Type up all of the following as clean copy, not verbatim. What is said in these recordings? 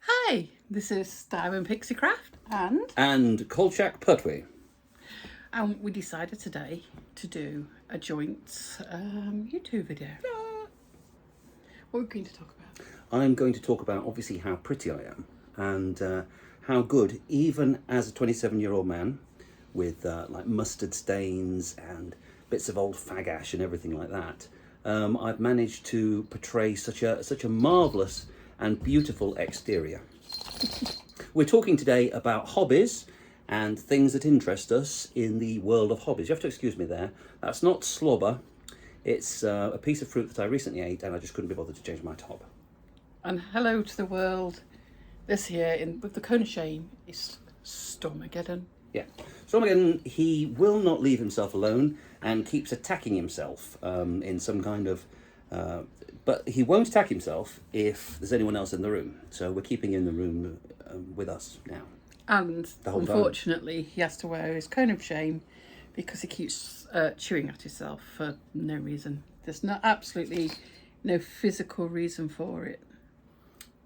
Hi, this is Diamond Pixie Craft And Kolchak Pertwee. and we decided today to do a joint YouTube video. What are we going to talk about? I'm going to talk about obviously how pretty I am and how good, even as a 27-year-old man with like mustard stains and bits of old fag ash and everything like that, I've managed to portray such a marvellous and beautiful exterior. We're talking today about hobbies and things that interest us in the world of hobbies. You have to excuse me there. That's not slobber. It's a piece of fruit that I recently ate and I just couldn't be bothered to change my top. And hello to the world. This year, with the cone of shame, is Stormageddon. Yeah. Stormageddon, he will not leave himself alone and keeps attacking himself in some kind of... but he won't attack himself if there's anyone else in the room. So we're keeping him in the room with us now. And unfortunately, time. he has to wear his cone of shame because he keeps chewing at himself for no reason. There's absolutely no physical reason for it.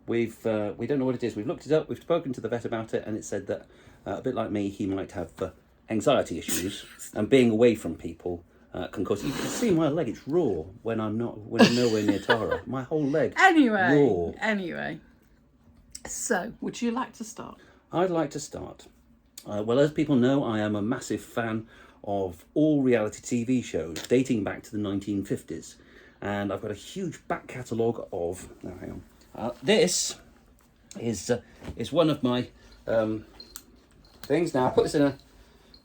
We don't know what it is. We've looked it up. We've spoken to the vet about it, and it said that a bit like me, he might have anxiety issues, and being away from people can cause. You can see my leg; it's raw when I'm nowhere near Tara. My whole leg. Anyway. So, would you like to start? I'd like to start. Well, as people know, I am a massive fan of all reality TV shows dating back to the 1950s, and I've got a huge back catalogue of. Oh, hang on. This is one of my things. Now I put this in a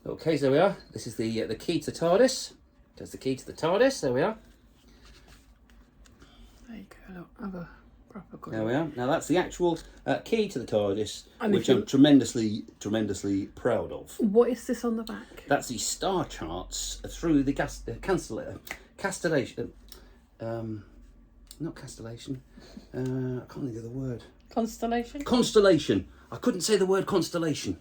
little case. There we are. This is the key to the TARDIS. There's the key to the TARDIS. There we are. There you go. Have a proper good. There we are. Now that's the actual key to the TARDIS, And which I'm tremendously proud of. What is this on the back? That's the star charts through the castellation. Not castellation. I can't think of the word. Constellation? Constellation. I couldn't say the word constellation.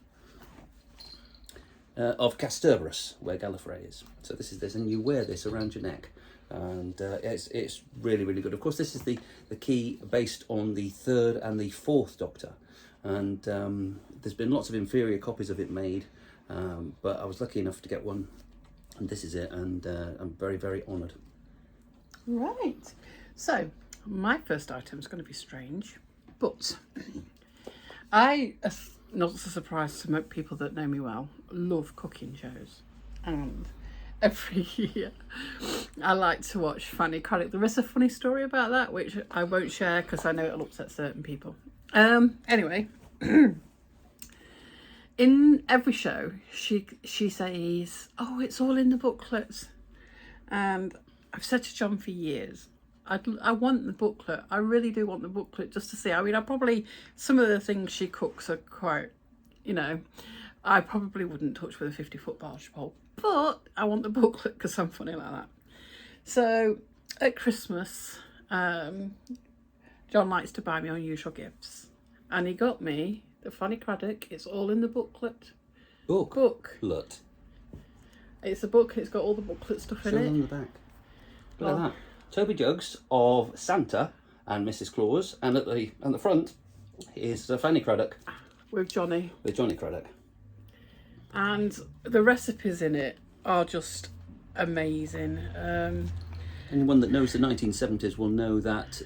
Of Casterbarus, where Gallifrey is. So this is this, and you wear this around your neck. And it's really, really good. Of course, this is the key based on the third and the fourth Doctor. And there's been lots of inferior copies of it made. But I was lucky enough to get one. And this is it. And I'm very, very honoured. Right. So, my first item is going to be strange, but I, not a surprise to most people that know me well, love cooking shows. And every year I like to watch Fanny Craddock. There is a funny story about that, which I won't share because I know it'll upset certain people. Anyway, in every show, she says, "Oh, it's all in the booklets." And I've said to John for years, I want the booklet. I really do want the booklet just to see. I mean, some of the things she cooks are quite, I probably wouldn't touch with a 50-foot barge pole, but I want the booklet because I'm funny like that. So at Christmas, John likes to buy me unusual gifts, and he got me the Fanny Craddock. It's all in the booklet. Booklet. It's a book. It's got all the booklet stuff in it. Show them the back. Look at that. Toby Jugs of Santa and Mrs. Claus, and at the front is Fanny Craddock with Johnny Craddock. And the recipes in it are just amazing. Anyone that knows the 1970s will know that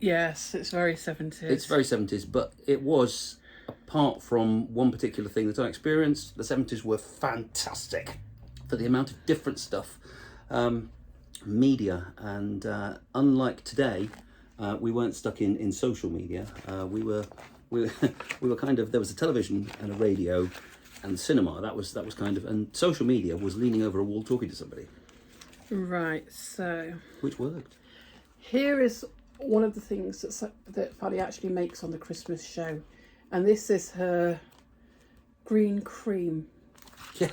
yes, it's very 70s. It's very 70s, but it was, apart from one particular thing that I experienced, the 70s were fantastic for the amount of different stuff. Media, and unlike today, we weren't stuck in social media. We were kind of, there was a television and a radio and cinema. That was kind of, and social media was leaning over a wall talking to somebody. Right. So which worked. Here is one of the things that Fanny actually makes on the Christmas show, and this is her green cream. Yeah.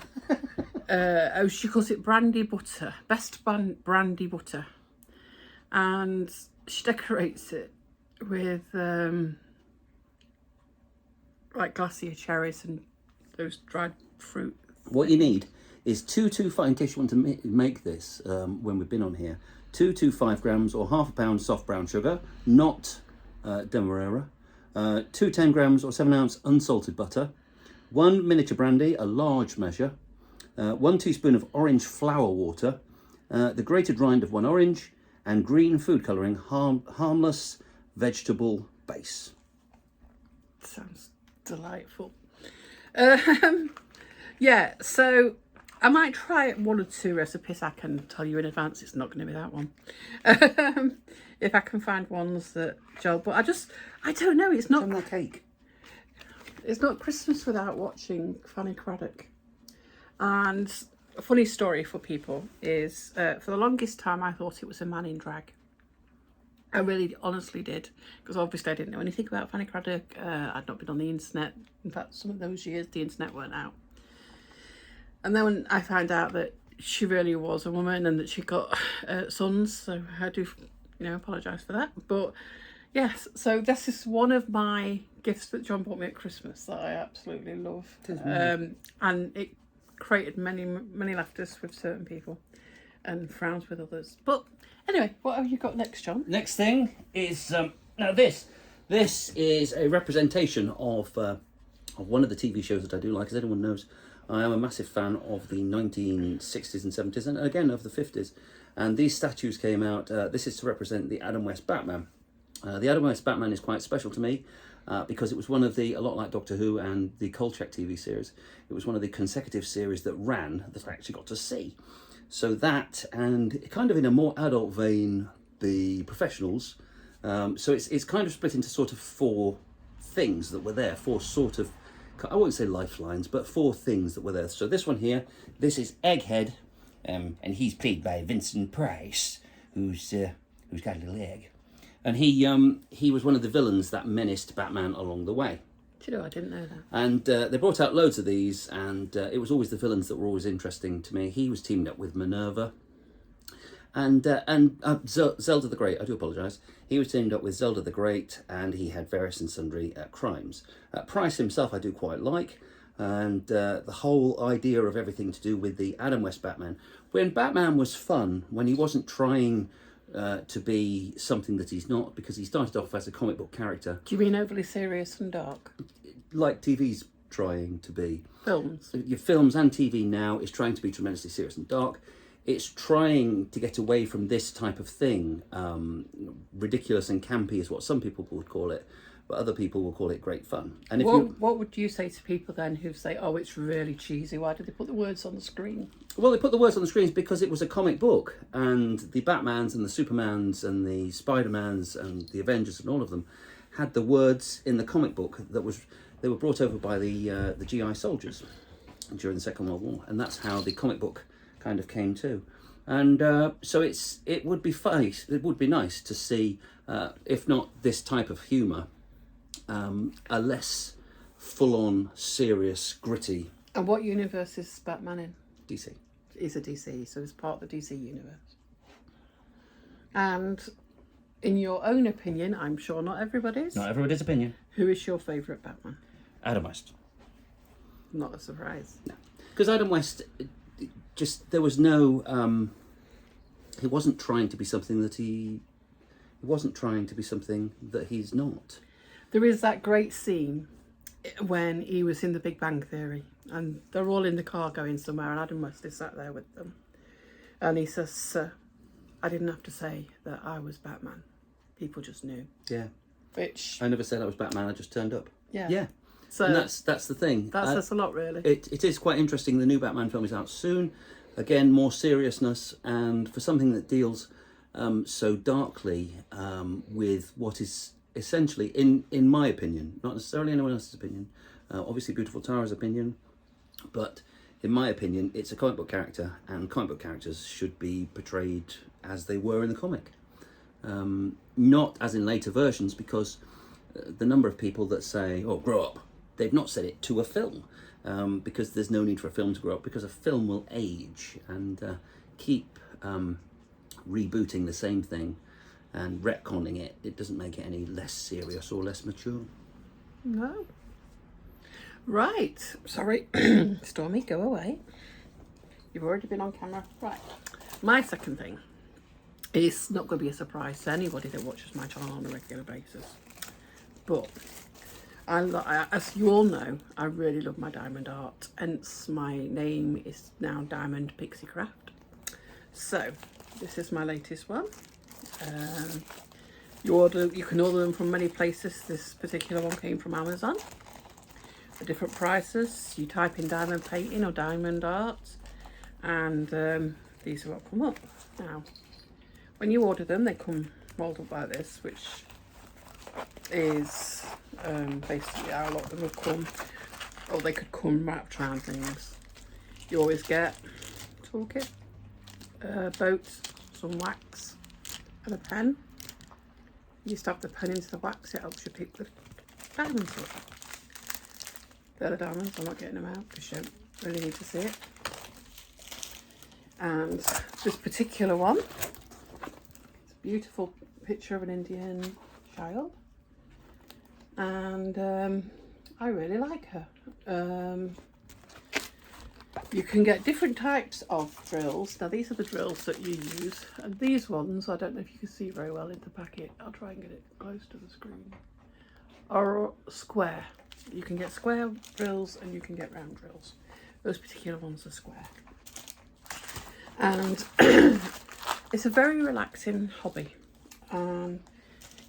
She calls it Brandy Butter, best Brandy Butter, and she decorates it with like glacier cherries and those dried fruit. What you need is 225, in case you want to make this when we've been on here, 225 grams or half a pound soft brown sugar, not demerara, 2 10 grams or 7 ounce unsalted butter, 1 miniature brandy, a large measure, 1 teaspoon of orange flower water, the grated rind of 1 orange, and green food colouring, harmless vegetable base. Sounds delightful. Yeah, so I might try 1 or 2 recipes. I can tell you in advance it's not going to be that one. If I can find ones that gel, but I don't know. It's not that cake. It's not Christmas without watching Fanny Craddock. And a funny story for people is, for the longest time I thought it was a man in drag. I really honestly did, because obviously I didn't know anything about Fanny Craddock. I'd not been on the internet. In fact, some of those years the internet weren't out. And then when I found out that she really was a woman and that she got sons, so I do, apologise for that. But yes, so this is one of my gifts that John bought me at Christmas that I absolutely love. And it created many, many laughters with certain people and frowns with others. But anyway, what have you got next, John? Next thing is now this is a representation of one of the TV shows that I do like. As anyone knows, I am a massive fan of the 1960s and 70s, and again of the 50s. And these statues came out. This is to represent the Adam West Batman. The Adam West Batman is quite special to me because it was one of the, a lot like Doctor Who and the Kolchak TV series, it was one of the consecutive series that ran that I actually got to see. So that, and kind of in a more adult vein, the Professionals. So it's kind of split into sort of 4 things that were there, 4 sort of, I won't say lifelines, but 4 things that were there. So this one here, this is Egghead, and he's played by Vincent Price, who's got a little egg. And he was one of the villains that menaced Batman along the way. Do you know, I didn't know that. And they brought out loads of these, and it was always the villains that were always interesting to me. He was teamed up with Minerva. And Zelda the Great, I do apologise. He was teamed up with Zelda the Great, and he had various and sundry crimes. Price himself I do quite like, and the whole idea of everything to do with the Adam West Batman. When Batman was fun, when he wasn't trying to be something that he's not, because he started off as a comic book character. Do you mean overly serious and dark? Like TV's trying to be. Films. Your films and TV now is trying to be tremendously serious and dark. It's trying to get away from this type of thing. Ridiculous and campy is what some people would call it, but other people will call it great fun. And what would you say to people then who say, oh, it's really cheesy? Why did they put the words on the screen? Well, they put the words on the screens because it was a comic book, and the Batmans and the Supermans and the Spider-Mans and the Avengers and all of them had the words in the comic book they were brought over by the GI soldiers during the Second World War, and that's how the comic book kind of came to. And so it would be funny, it would be nice to see, if not this type of humour, a less full-on, serious, gritty. And what universe is Batman in? DC. He's a DC, so it's part of the DC universe. And in your own opinion, I'm sure not everybody's. Not everybody's opinion. Who is your favourite Batman? Adam West. Not a surprise. No, because Adam West, there was no. He wasn't trying to be something that he wasn't trying to be something that he's not. There is that great scene when he was in The Big Bang Theory, and they're all in the car going somewhere, and Adam West is sat there with them, and he says, "Sir, I didn't have to say that I was Batman. People just knew." Yeah. Which I never said I was Batman. I just turned up. Yeah. Yeah. So and that's the thing. That says a lot, really. It is quite interesting. The new Batman film is out soon. Again, more seriousness, and for something that deals so darkly with what is essentially, in my opinion, not necessarily anyone else's opinion, obviously Beautiful Tara's opinion, but in my opinion, it's a comic book character, and comic book characters should be portrayed as they were in the comic. Not as in later versions, because the number of people that say, oh, grow up, they've not said it to a film, because there's no need for a film to grow up, because a film will age and keep rebooting the same thing and retconning it. It doesn't make it any less serious or less mature. No. Right. Sorry. Stormy, go away. You've already been on camera. Right. My second thing is not going to be a surprise to anybody that watches my channel on a regular basis. But as you all know, I really love my diamond art, hence my name is now Diamond Pixie Craft. So this is my latest one. You can order them from many places. This particular one came from Amazon at different prices. You type in diamond painting or diamond art, and these are what come up. Now, when you order them, they come rolled up like this, which is basically how a lot of them have come, or they could come wrapped around things. You always get a toolkit, a boat, some wax, and a pen. You stab the pen into the wax, it helps you pick the diamonds up. They're the diamonds, I'm not getting them out because you don't really need to see it. And this particular one, it's a beautiful picture of an Indian child, and I really like her. You can get different types of drills. Now these are the drills that you use, and these ones, I don't know if you can see very well in the packet, I'll try and get it close to the screen, are square. You can get square drills and you can get round drills. Those particular ones are square. And it's a very relaxing hobby.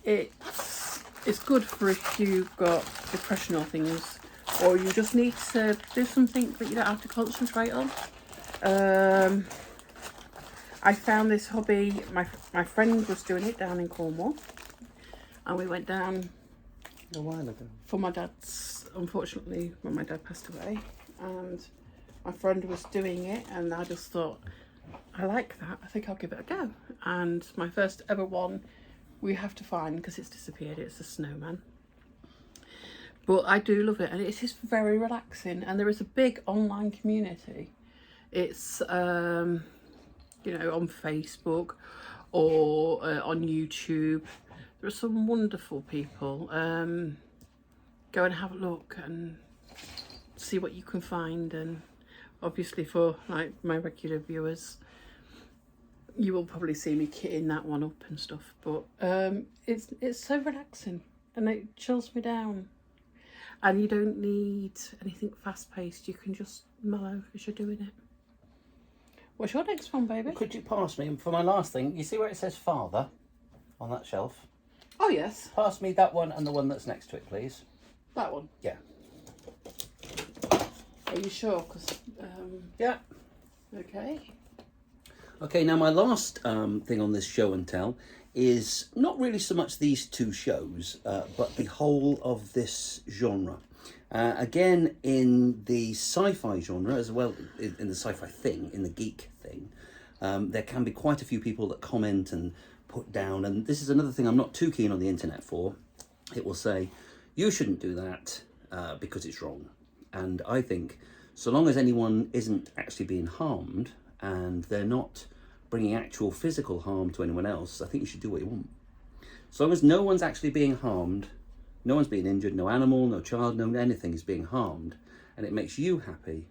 It's good for if you've got depression or things, or you just need to do something that you don't have to concentrate on. I found this hobby, my friend was doing it down in Cornwall, and we went down a while ago for my dad's, unfortunately, when my dad passed away, and my friend was doing it, and I just thought, I like that, I think I'll give it a go. And my first ever one we have to find, because it's disappeared, it's a snowman. But I do love it, and it's just very relaxing, and there is a big online community. It's you know, on Facebook or on YouTube. There are some wonderful people. Go and have a look and see what you can find, and obviously for like my regular viewers, you will probably see me kitting that one up and stuff, but it's so relaxing and it chills me down. And you don't need anything fast-paced. You can just mellow as you're doing it. What's your next one, baby? Could you pass me, for my last thing, you see where it says father on that shelf? Oh, yes. Pass me that one and the one that's next to it, please. That one? Yeah. Are you sure? Because yeah. Okay. Okay, now my last thing on this show and tell is not really so much these two shows, but the whole of this genre. Again, in the sci-fi genre, as well in the sci-fi thing, in the geek thing, there can be quite a few people that comment and put down, and this is another thing I'm not too keen on the internet for. It will say, you shouldn't do that because it's wrong. And I think, so long as anyone isn't actually being harmed, and they're not bringing actual physical harm to anyone else, I think you should do what you want. So long as no one's actually being harmed, no one's being injured, no animal, no child, no anything is being harmed, and it makes you happy,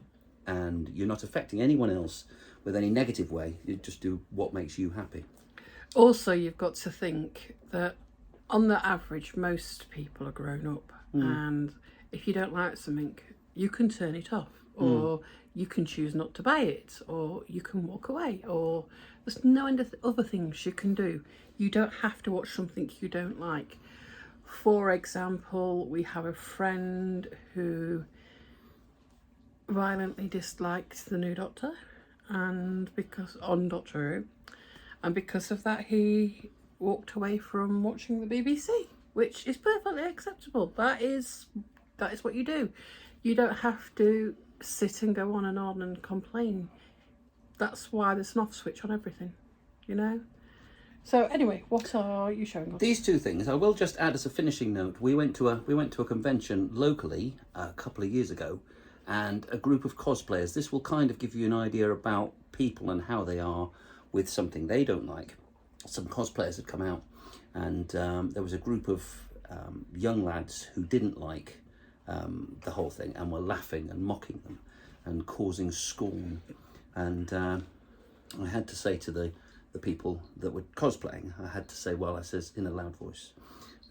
and you're not affecting anyone else with any negative way, you just do what makes you happy. Also, you've got to think that on the average, most people are grown up, and if you don't like something, you can turn it off, or you can choose not to buy it, or you can walk away, or there's no end of other things you can do. You don't have to watch something you don't like. For example, we have a friend who violently disliked the new Doctor, and on Doctor Who, and because of that he walked away from watching the BBC, which is perfectly acceptable. That is what you do. You don't have to sit and go on and complain. That's why there's an off switch on everything, you know. So anyway, what are you showing us? These two things, I will just add as a finishing note. We went to a convention locally a couple of years ago, and a group of cosplayers. This will kind of give you an idea about people and how they are with something they don't like. Some cosplayers had come out, and there was a group of young lads who didn't like the whole thing and were laughing and mocking them and causing scorn. And I had to say to the people that were cosplaying, I had to say, well, I says in a loud voice,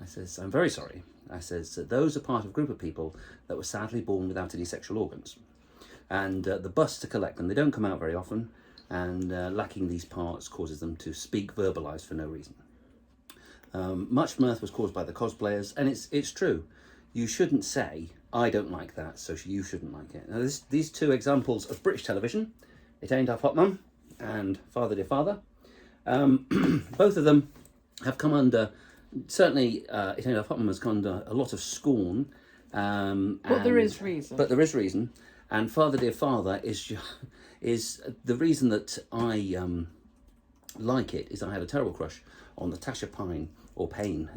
I says, I'm very sorry. I says, those are part of a group of people that were sadly born without any sexual organs. And the bus to collect them, they don't come out very often, and lacking these parts causes them to speak verbalised for no reason. Much mirth was caused by the cosplayers, and it's true. You shouldn't say, I don't like that, so you shouldn't like it. Now, these two examples of British television, It Ain't Half Hot Mum and Father Dear Father, both of them have come under, certainly It Ain't Half Hot Mum has come under a lot of scorn. But there is reason. But there is reason. And Father Dear Father is the reason that I like it is I had a terrible crush on Natasha Payne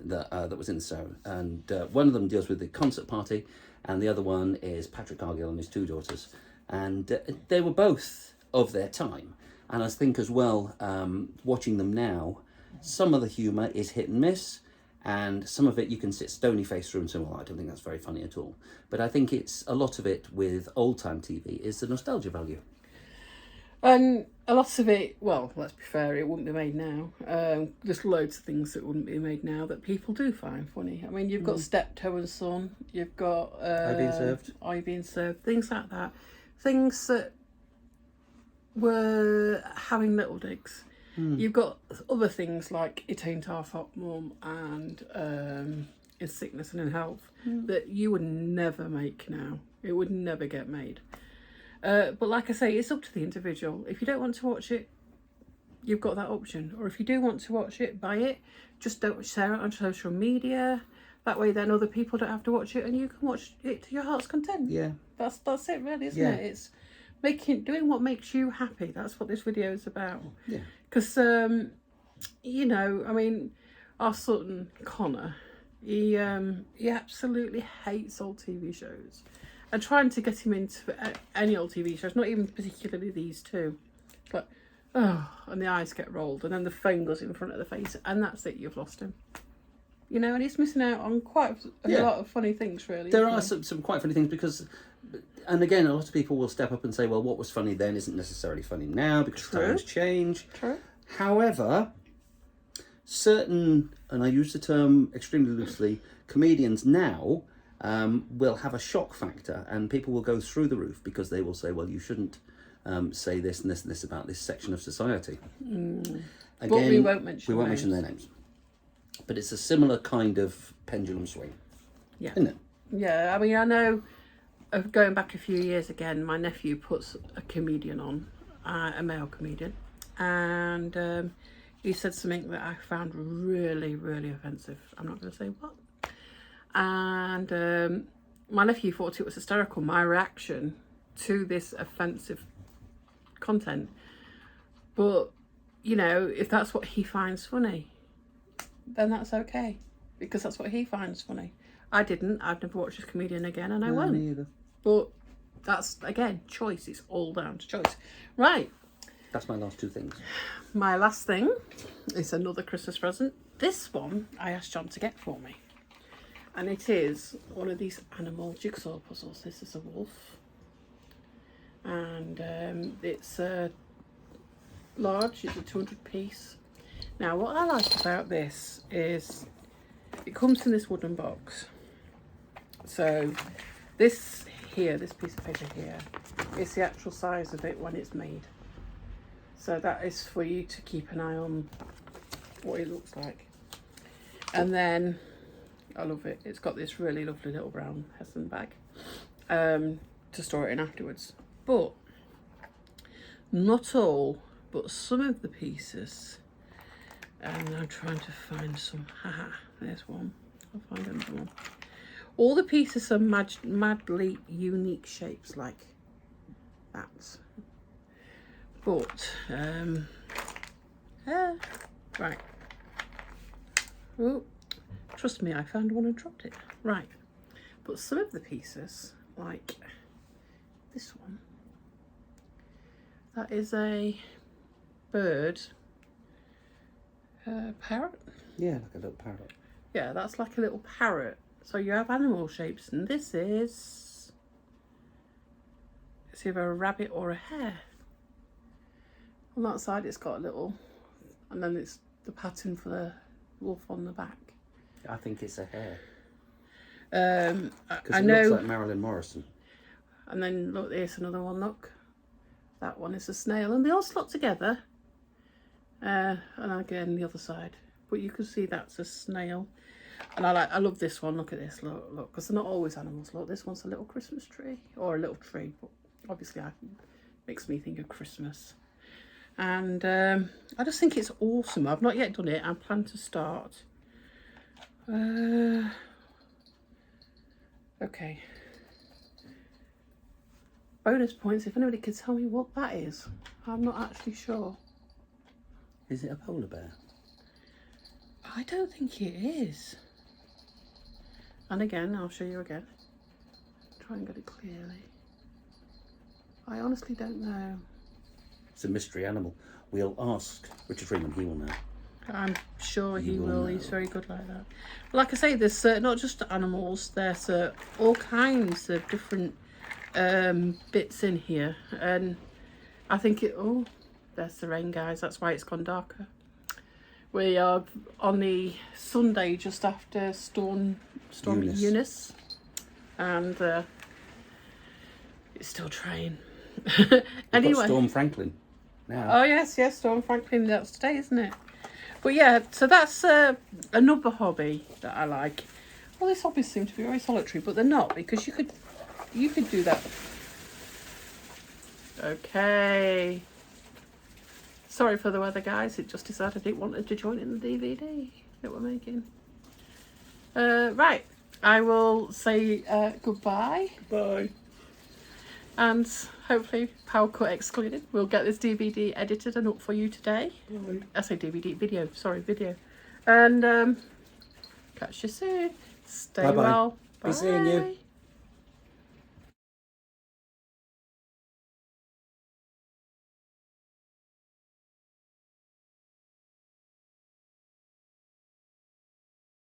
that was in the show, and one of them deals with the concert party, and the other one is Patrick Cargill and his two daughters, and they were both of their time. And I think as well, watching them now, some of the humour is hit and miss, and some of it you can sit stony faced through and say, well, I don't think that's very funny at all. But I think it's a lot of it with old time TV is the nostalgia value. And a lot of it, well, let's be fair, it wouldn't be made now. There's loads of things that wouldn't be made now that people do find funny. I mean, you've got Steptoe and Son, you've got I Being Served, things like that. Things that were having little digs. You've got other things like It Ain't Half Hot Mum and In Sickness and in Health that you would never make now. It would never get made. But like I say, it's up to the individual. If you don't want to watch it, you've got that option. Or if you do want to watch it, buy it. Just don't share it on social media. That way then other people don't have to watch it and you can watch it to your heart's content. Yeah. That's it really, isn't it? It's doing what makes you happy. That's what this video is about. Yeah. Because, you know, I mean, our son, Connor, he absolutely hates old TV shows. And trying to get him into any old TV shows, not even particularly these two. But, and the eyes get rolled, and then the phone goes in front of the face, and that's it, you've lost him. You know, and he's missing out on quite a lot of funny things, really. There are some quite funny things because, and again, a lot of people will step up and say, well, what was funny then isn't necessarily funny now because times change. True. However, certain, and I use the term extremely loosely, comedians now will have a shock factor and people will go through the roof because they will say, well, you shouldn't say this and this and this about this section of society. Again, but we won't mention their names. But it's a similar kind of pendulum swing. Yeah. Isn't it? Yeah, I mean, I know, going back a few years again, my nephew puts a comedian on, a male comedian, and he said something that I found really, really offensive. I'm not going to say what. And my nephew thought it was hysterical, my reaction to this offensive content. But, you know, if that's what he finds funny, then that's okay. Because that's what he finds funny. I didn't. I've never watched this comedian again, and I won't. Me either. But that's, again, choice. It's all down to choice. Right. That's my last two things. My last thing is another Christmas present. This one I asked John to get for me. And it is one of these animal jigsaw puzzles. This is a wolf. And it's large. It's a 200 piece. Now, what I like about this is it comes in this wooden box. So this here, this piece of paper here, is the actual size of it when it's made. So that is for you to keep an eye on what it looks like. And then, I love it, it's got this really lovely little brown Hessian bag to store it in afterwards. But not all, but some of the pieces, and I'm trying to find some, haha, there's one, I'll find another one. All the pieces are madly unique shapes like that. But, right. Oh, trust me, I found one and dropped it. Right. But some of the pieces, like this one, that is a bird, parrot. Yeah, like a little parrot. Yeah, that's like a little parrot. So you have animal shapes, and this is, it's either a rabbit or a hare. On that side it's got a little, and then it's the pattern for the wolf on the back. I think it's a hare. I It know. looks like Marilyn Morrison. And then look, there's another one. Look, that one is a snail, and they all slot together. And again the other side, but you can see that's a snail. And I love this one. Look at this. Look, because they're not always animals. Look, this one's a little Christmas tree, or a little tree, but obviously it makes me think of Christmas. And I just think it's awesome. I've not yet done it. I plan to start. Okay. Bonus points if anybody can tell me what that is. I'm not actually sure. Is it a polar bear? I don't think it is. And again, I'll show you again. Try and get it clearly. I honestly don't know. It's a mystery animal. We'll ask Richard Freeman, he will know. I'm sure he will. know. He's very good like that. Like I say, there's not just animals, there's all kinds of different bits in here. And I think oh, there's the rain, guys. That's why it's gone darker. We are on the Sunday just after Storm Eunice. And it's still trying. Anyway. Got Storm Franklin now. Oh yes, Storm Franklin, that's today, isn't it? But yeah, so that's another hobby that I like. Well, these hobbies seem to be very solitary, but they're not, because you could do that. Okay. Sorry for the weather, guys. It just decided it wanted to join in the DVD that we're making. Right. I will say goodbye. Bye. And hopefully, power cut excluded. We'll get this DVD edited and up for you today. Bye. I say DVD, video. Sorry, video. And catch you soon. Stay Bye-bye. well. Be seeing you.